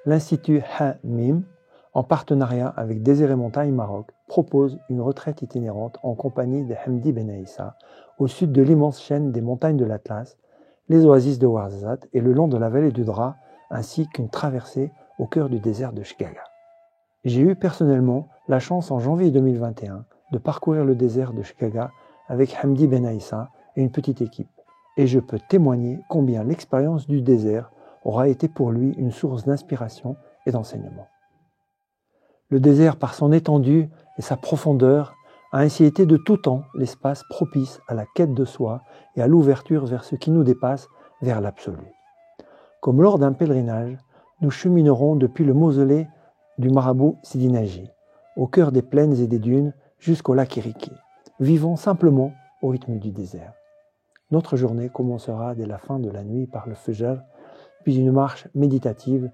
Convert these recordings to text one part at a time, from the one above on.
l'Institut Hamim, en partenariat avec Désert et Montagne Maroc, propose une retraite itinérante en compagnie de Hamdi Ben Aissa, au sud de l'immense chaîne des montagnes de l'Atlas, les oasis de Ouarzazate et le long de la vallée du Dra, ainsi qu'une traversée au cœur du désert de Chgaga. J'ai eu personnellement la chance en janvier 2021 de parcourir le désert de Chgaga avec Hamdi Ben Aissa et une petite équipe. Et je peux témoigner combien l'expérience du désert aura été pour lui une source d'inspiration et d'enseignement. Le désert, par son étendue et sa profondeur, a ainsi été de tout temps l'espace propice à la quête de soi et à l'ouverture vers ce qui nous dépasse, vers l'absolu. Comme lors d'un pèlerinage, nous cheminerons depuis le mausolée du marabout Sidi Naji, au cœur des plaines et des dunes, jusqu'au lac Iriki, vivant simplement au rythme du désert. Notre journée commencera dès la fin de la nuit par le Fajr, puis une marche méditative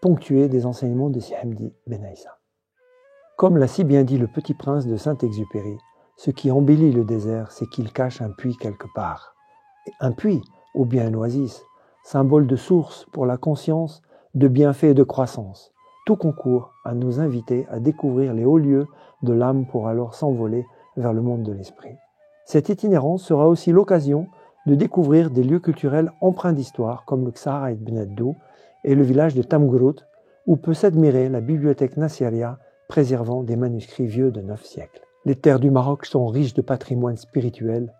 ponctuée des enseignements de Hamdi Ben Aissa. Comme l'a si bien dit le Petit Prince de Saint-Exupéry, ce qui embellit le désert, c'est qu'il cache un puits quelque part. Un puits, ou bien une oasis, symbole de source pour la conscience, de bienfait et de croissance. Tout concourt à nous inviter à découvrir les hauts lieux de l'âme pour alors s'envoler vers le monde de l'esprit. Cette itinérance sera aussi l'occasion de découvrir des lieux culturels empreints d'histoire comme le Ksara ibn Addou et le village de Tamgrut, où peut s'admirer la bibliothèque Nassiria préservant des manuscrits vieux de 9 siècles. Les terres du Maroc sont riches de patrimoine spirituel,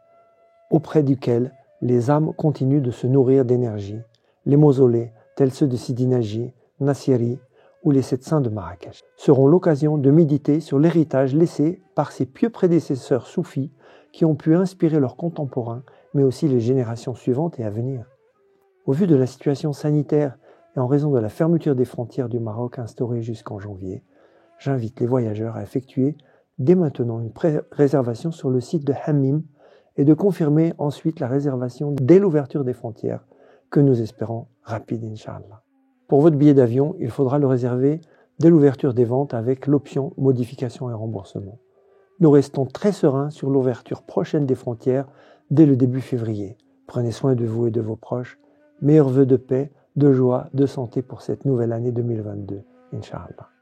auprès duquel les âmes continuent de se nourrir d'énergie. Les mausolées, tels ceux de Sidi Naji, Nassiri ou les 7 saints de Marrakech, seront l'occasion de méditer sur l'héritage laissé par ces pieux prédécesseurs soufis qui ont pu inspirer leurs contemporains, mais aussi les générations suivantes et à venir. Au vu de la situation sanitaire et en raison de la fermeture des frontières du Maroc instaurée jusqu'en janvier, j'invite les voyageurs à effectuer dès maintenant une réservation sur le site de Hamim et de confirmer ensuite la réservation dès l'ouverture des frontières, que nous espérons rapide, Inch'Allah. Pour votre billet d'avion, il faudra le réserver dès l'ouverture des ventes avec l'option modification et remboursement. Nous restons très sereins sur l'ouverture prochaine des frontières dès le début février. Prenez soin de vous et de vos proches. Meilleurs vœux de paix, de joie, de santé pour cette nouvelle année 2022, Inch'Allah.